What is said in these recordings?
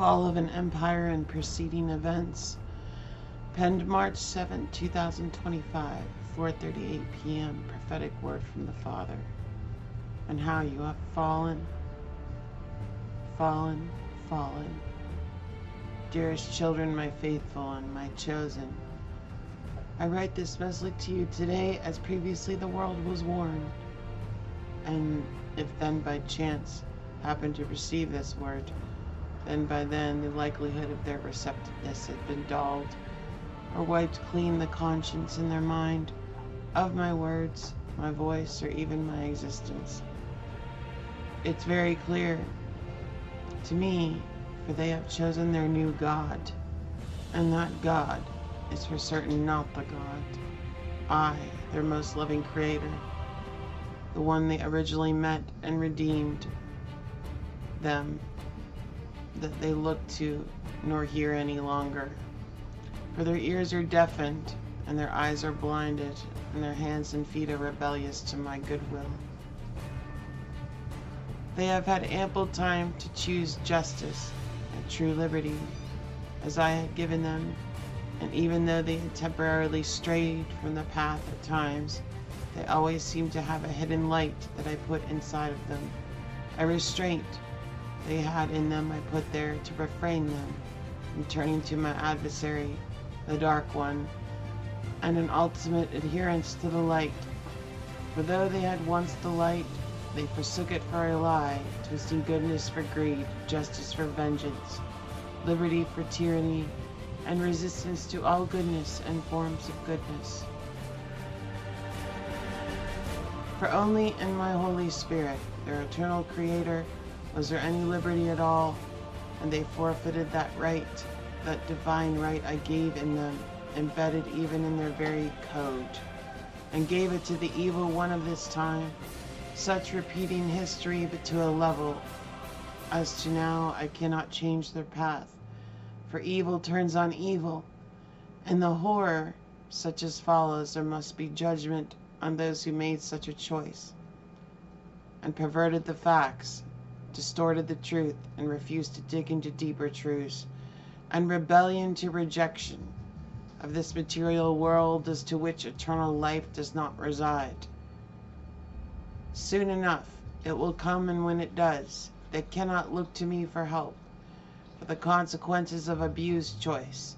Fall of an Empire and Preceding Events. Penned March 7, 2025, 4:38 p.m. Prophetic word from the Father. And how you have fallen, fallen, fallen. Dearest children, my faithful and my chosen, I write this message to you today as previously the world was warned. And if then by chance happen to receive this word, then by then the likelihood of their receptiveness had been dulled, or wiped clean the conscience in their mind of my words, my voice, or even my existence. It's very clear to me, for they have chosen their new God, and that God is for certain not the God, I, their most loving Creator, the one they originally met and redeemed them, that they look to nor hear any longer. For their ears are deafened, and their eyes are blinded, and their hands and feet are rebellious to my goodwill. They have had ample time to choose justice and true liberty, as I had given them, and even though they had temporarily strayed from the path at times, they always seemed to have a hidden light that I put inside of them, a restraint they had in them I put there to refrain them from turning to my adversary, the Dark One, and an ultimate adherence to the light. For though they had once the light, they forsook it for a lie, twisting goodness for greed, justice for vengeance, liberty for tyranny, and resistance to all goodness and forms of goodness. For only in my Holy Spirit, their eternal Creator, was there any liberty at all, and they forfeited that right, that divine right I gave in them, embedded even in their very code, and gave it to the evil one of this time, such repeating history but to a level as to now I cannot change their path, for evil turns on evil, and the horror such as follows there must be judgment on those who made such a choice, and perverted the facts, distorted the truth, and refused to dig into deeper truths, and rebellion to rejection of this material world as to which eternal life does not reside. Soon enough it will come, and when it does, they cannot look to me for help, for the consequences of abused choice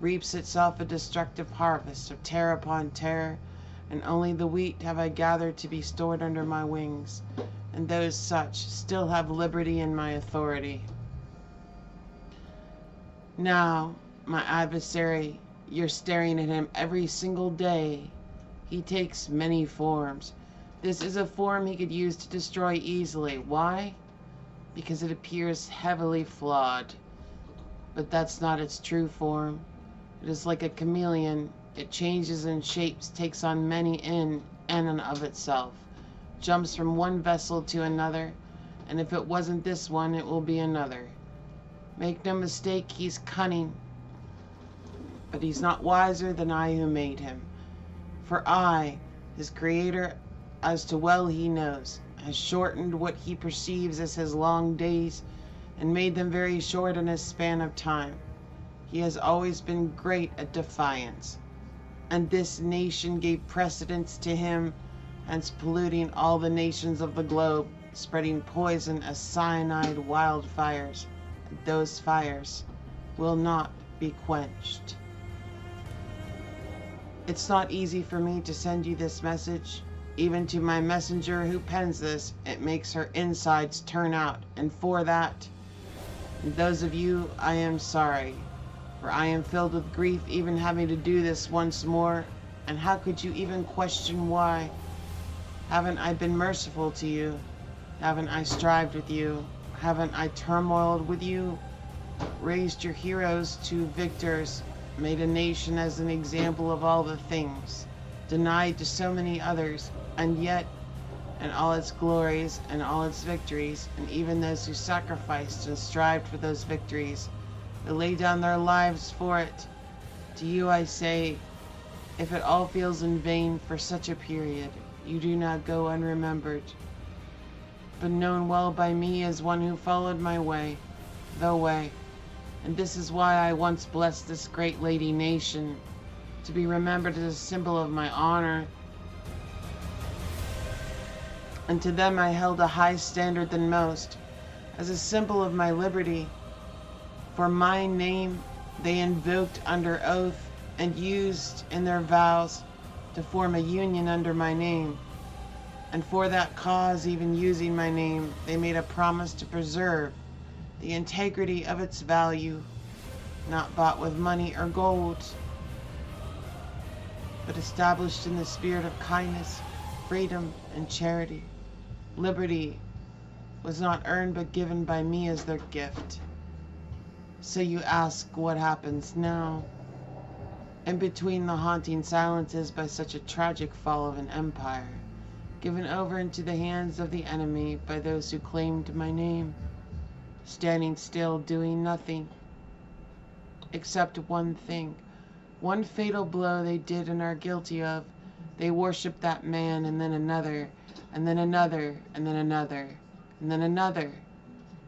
reaps itself a destructive harvest of terror upon terror, and only the wheat have I gathered to be stored under my wings, and those such still have liberty in my authority. Now, my adversary, you're staring at him every single day. He takes many forms. This is a form he could use to destroy easily. Why? Because it appears heavily flawed. But that's not its true form. It is like a chameleon. It changes in shapes, takes on many in and of itself, jumps from one vessel to another, and if it wasn't this one, it will be another. Make no mistake, he's cunning, but he's not wiser than I who made him. For I, his Creator, as to well he knows, has shortened what he perceives as his long days, and made them very short in a span of time. He has always been great at defiance, and this nation gave precedence to him, hence polluting all the nations of the globe, spreading poison as cyanide wildfires, and those fires will not be quenched. It's not easy for me to send you this message. Even to my messenger who pens this, it makes her insides turn out, and for that, and those of you, I am sorry, for I am filled with grief even having to do this once more, and how could you even question why? Haven't I been merciful to you? Haven't I strived with you? Haven't I turmoiled with you? Raised your heroes to victors, made a nation as an example of all the things, denied to so many others, and yet, in all its glories and all its victories, and even those who sacrificed and strived for those victories, who laid down their lives for it, to you I say, if it all feels in vain for such a period, you do not go unremembered, but known well by me as one who followed my way, the way, And this is why I once blessed this great lady nation, to be remembered as a symbol of my honor. And to them I held a high standard than most, as a symbol of my liberty. For my name they invoked under oath and used in their vows to form a union under my name. And for that cause, even using my name, they made a promise to preserve the integrity of its value, not bought with money or gold, but established in the spirit of kindness, freedom, and charity. Liberty was not earned but given by me as their gift. So you ask what happens now? In between the haunting silences by such a tragic fall of an empire, given over into the hands of the enemy by those who claimed my name, standing still, doing nothing, except one thing, one fatal blow they did and are guilty of. They worshiped that man, and then another, and then another, and then another, and then another,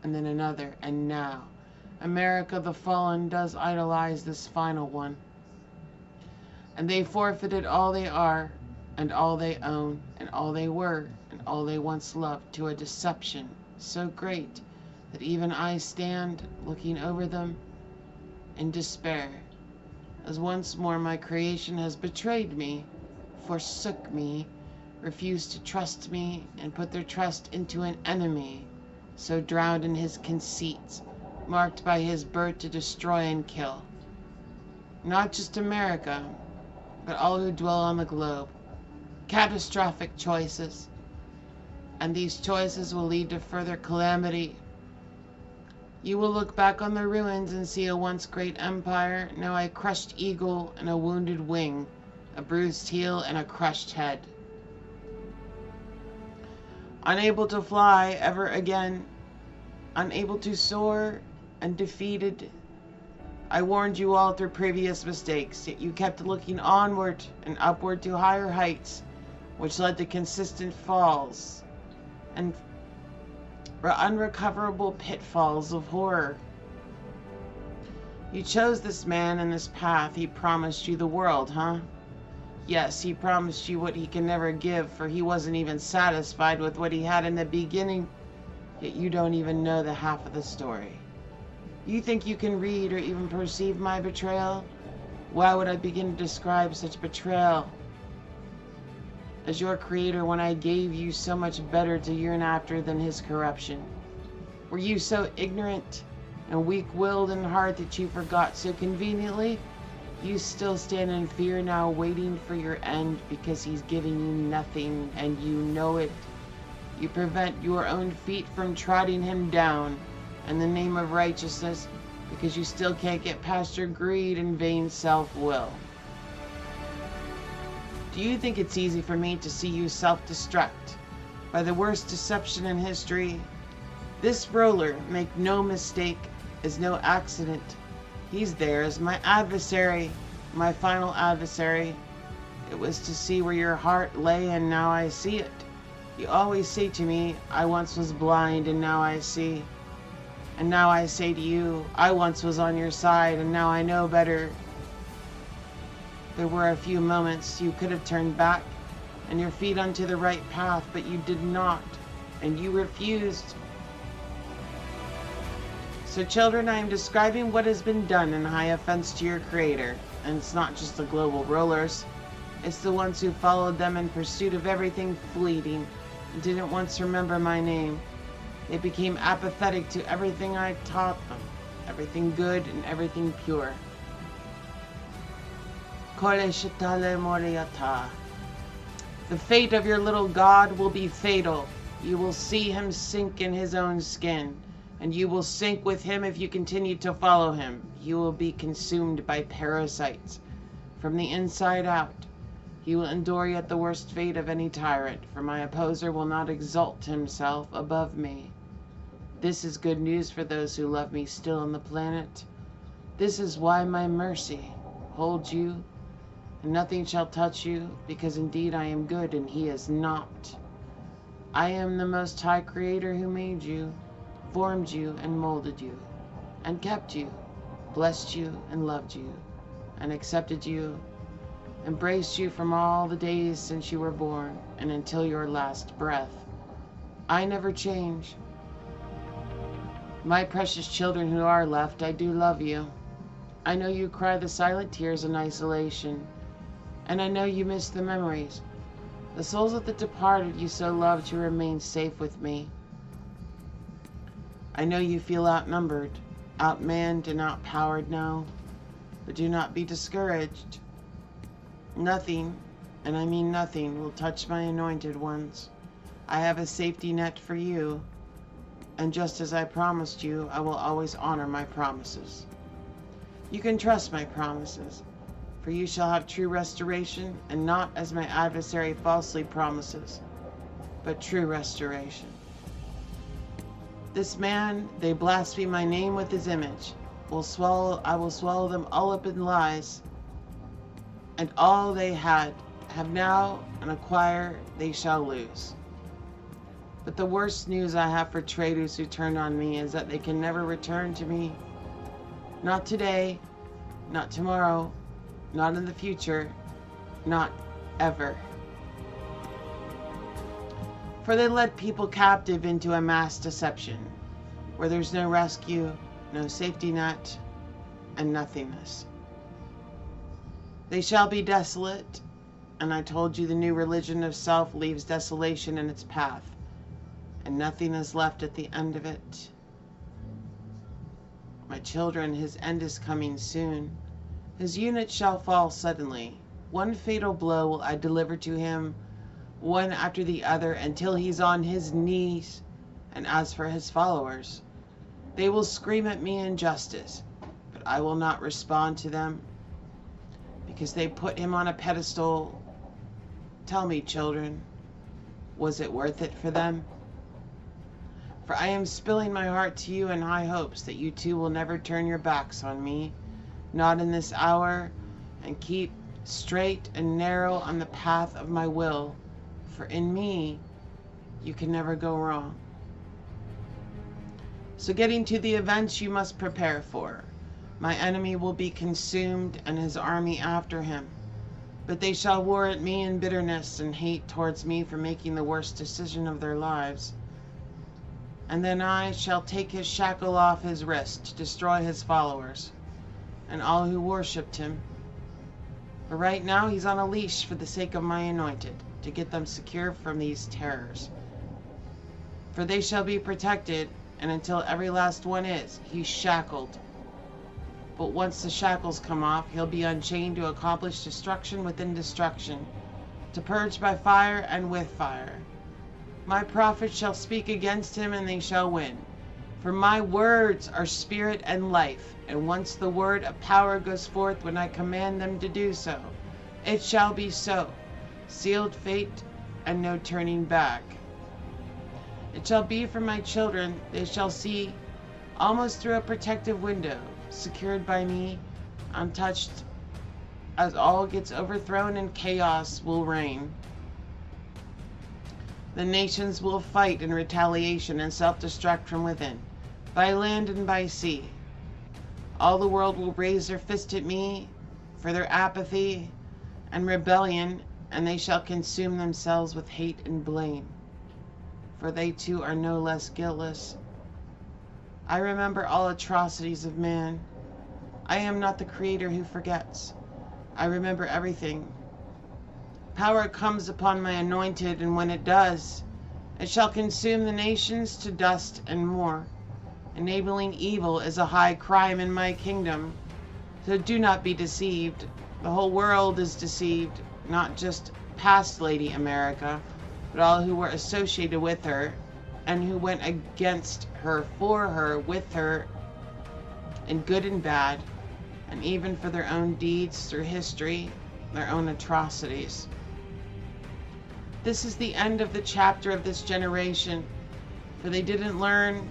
and then another, and now America the fallen does idolize this final one. And they forfeited all they are, and all they own, and all they were, and all they once loved, to a deception so great that even I stand looking over them in despair, as once more my creation has betrayed me, forsook me, refused to trust me, and put their trust into an enemy, so drowned in his conceits, marked by his birth to destroy and kill. Not just America, but all who dwell on the globe. Catastrophic choices. And these choices will lead to further calamity. You will look back on the ruins and see a once great empire, now a crushed eagle and a wounded wing, a bruised heel and a crushed head. Unable to fly ever again, unable to soar, and defeated. I warned you all through previous mistakes, yet you kept looking onward and upward to higher heights, which led to consistent falls and unrecoverable pitfalls of horror. You chose this man and this path. He promised you the world, huh? Yes, he promised you what he can never give, for he wasn't even satisfied with what he had in the beginning, yet you don't even know the half of the story. You think you can read or even perceive my betrayal? Why would I begin to describe such betrayal as your creator when I gave you so much better to yearn after than his corruption? Were you so ignorant and weak-willed in heart that you forgot so conveniently? You still stand in fear now, waiting for your end, because he's giving you nothing, and you know it. You prevent your own feet from trotting him down in the name of righteousness, because you still can't get past your greed and vain self-will. Do you think it's easy for me to see you self-destruct by the worst deception in history? This roller, make no mistake, is no accident. He's there as my adversary, my final adversary. It was to see where your heart lay, and now I see it. You always say to me, I once was blind, and now I see. And now I say to you, I once was on your side, and now I know better. There were a few moments you could have turned back and your feet onto the right path, but you did not, and you refused. So children, I am describing what has been done in high offense to your creator, and it's not just the global rollers. It's the ones who followed them in pursuit of everything fleeting and didn't once remember my name. They became apathetic to everything I taught them, everything good and everything pure. Kole Shatale Moriata. The fate of your little god will be fatal. You will see him sink in his own skin, and you will sink with him if you continue to follow him. You will be consumed by parasites from the inside out. He will endure yet the worst fate of any tyrant, for my opposer will not exalt himself above me. This is good news for those who love me still on the planet. This is why my mercy holds you, and nothing shall touch you, because indeed I am good and he is not. I am the Most High Creator who made you, formed you, and molded you, and kept you, blessed you and loved you and accepted you, embraced you from all the days since you were born and until your last breath. I never change. My precious children who are left, I do love you. I know you cry the silent tears in isolation, and I know you miss the memories. The souls of the departed you so loved to remain safe with me. I know you feel outnumbered, outmanned, and outpowered now, but do not be discouraged. Nothing, and I mean nothing, will touch my anointed ones. I have a safety net for you, and just as I promised you, I will always honor my promises. You can trust my promises, for you shall have true restoration, and not as my adversary falsely promises, but true restoration. This man, they blaspheme my name with his image. I will swallow them all up in lies, and all they have now and acquire, they shall lose. But the worst news I have for traitors who turn on me is that they can never return to me. Not today, not tomorrow, not in the future, not ever. For they led people captive into a mass deception, where there's no rescue, no safety net, and nothingness. They shall be desolate, and I told you the new religion of self leaves desolation in its path, and nothing is left at the end of it. My children, his end is coming soon. His unit shall fall suddenly. One fatal blow will I deliver to him, one after the other, until he's on his knees. And as for his followers, they will scream at me in justice, but I will not respond to them, because they put him on a pedestal. Tell me, children, was it worth it for them? For I am spilling my heart to you in high hopes that you too will never turn your backs on me, not in this hour, and keep straight and narrow on the path of my will, for in me you can never go wrong. So getting to the events you must prepare for. My enemy will be consumed and his army after him, but they shall war at me in bitterness and hate towards me for making the worst decision of their lives. And then I shall take his shackle off his wrist to destroy his followers and all who worshipped him. For right now he's on a leash for the sake of my anointed, to get them secure from these terrors. For they shall be protected, and until every last one is, he's shackled. But once the shackles come off, he'll be unchained to accomplish destruction within destruction, to purge by fire and with fire. My prophets shall speak against him, and they shall win. For my words are spirit and life, and once the word of power goes forth when I command them to do so, it shall be so. Sealed fate and no turning back. It shall be for my children, they shall see almost through a protective window, secured by me, untouched, as all gets overthrown and chaos will reign. The nations will fight in retaliation and self-destruct from within, by land and by sea. All the world will raise their fist at me for their apathy and rebellion, and they shall consume themselves with hate and blame, for they too are no less guiltless. I remember all atrocities of man. I am not the creator who forgets. I remember everything. Power comes upon my anointed, and when it does, it shall consume the nations to dust and more. Enabling evil is a high crime in my kingdom, so do not be deceived. The whole world is deceived, not just past Lady America, but all who were associated with her, and who went against her, for her, with her, in good and bad, and even for their own deeds through history, their own atrocities. This is the end of the chapter of this generation, for they didn't learn,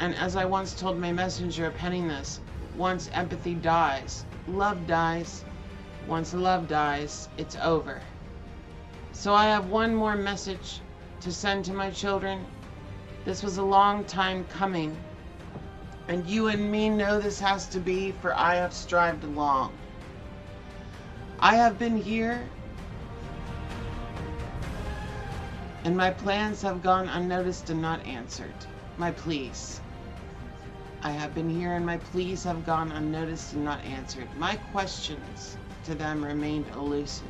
and as I once told my messenger of penning this, once empathy dies, love dies. Once love dies, it's over. So I have one more message to send to my children. This was a long time coming, And you and me know this has to be, for I have strived long. I have been here, and my plans have gone unnoticed and not answered. My pleas. I have been here, and my pleas have gone unnoticed and not answered. My questions to them remained elusive,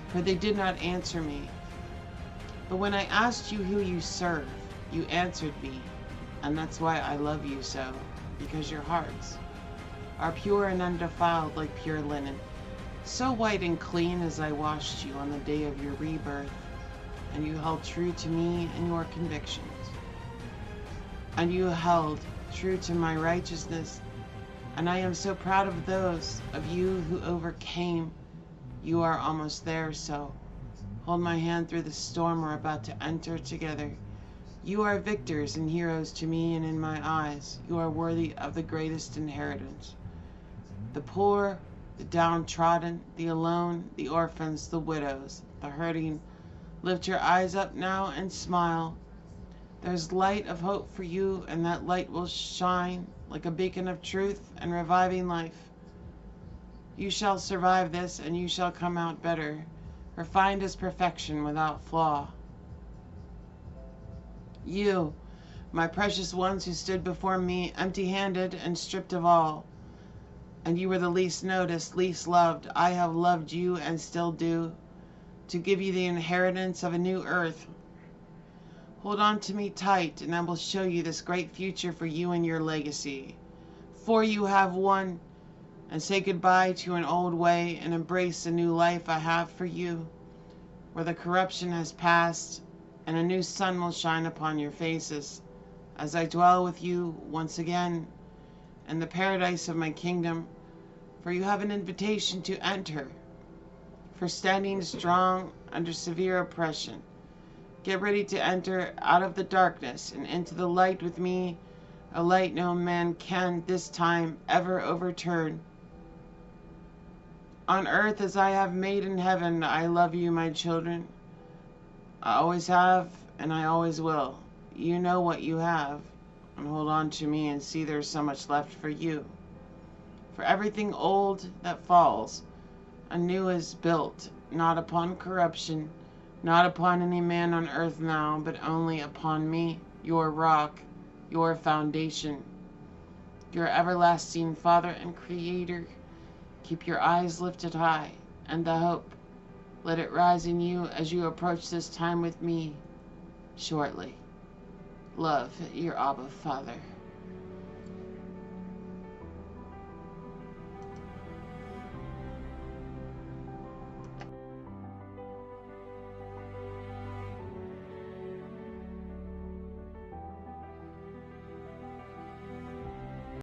for they did not answer me. But when I asked you who you serve, you answered me, and that's why I love you so, because your hearts are pure and undefiled like pure linen, so white and clean as I washed you on the day of your rebirth, and you held true to me and your convictions, and you held true to my righteousness, and I am so proud of those of you who overcame. You are almost there, so hold my hand through the storm we're about to enter together. You are victors and heroes to me, and in my eyes, you are worthy of the greatest inheritance. The poor, the downtrodden, the alone, the orphans, the widows, the hurting, lift your eyes up now and smile. There's light of hope for you, and that light will shine like a beacon of truth and reviving life. You shall survive this, and you shall come out better, refined as perfection without flaw. You, my precious ones who stood before me empty-handed and stripped of all, and you were the least noticed, least loved, I have loved you and still do, to give you the inheritance of a new earth. Hold on to me tight, and I will show you this great future for you and your legacy. For you have won, and say goodbye to an old way and embrace the new life I have for you, where the corruption has passed, and a new sun will shine upon your faces, as I dwell with you once again in the paradise of my kingdom, for you have an invitation to enter, for standing strong under severe oppression. Get ready to enter out of the darkness and into the light with me, a light no man can this time ever overturn. On earth as I have made in heaven, I love you, my children. I always have, and I always will. You know what you have, and hold on to me and see there's so much left for you. For everything old that falls, anew is built, not upon corruption, not upon any man on earth now, but only upon me, your rock, your foundation, your everlasting Father and Creator. Keep your eyes lifted high, and the hope, let it rise in you as you approach this time with me shortly. Love, your Abba Father.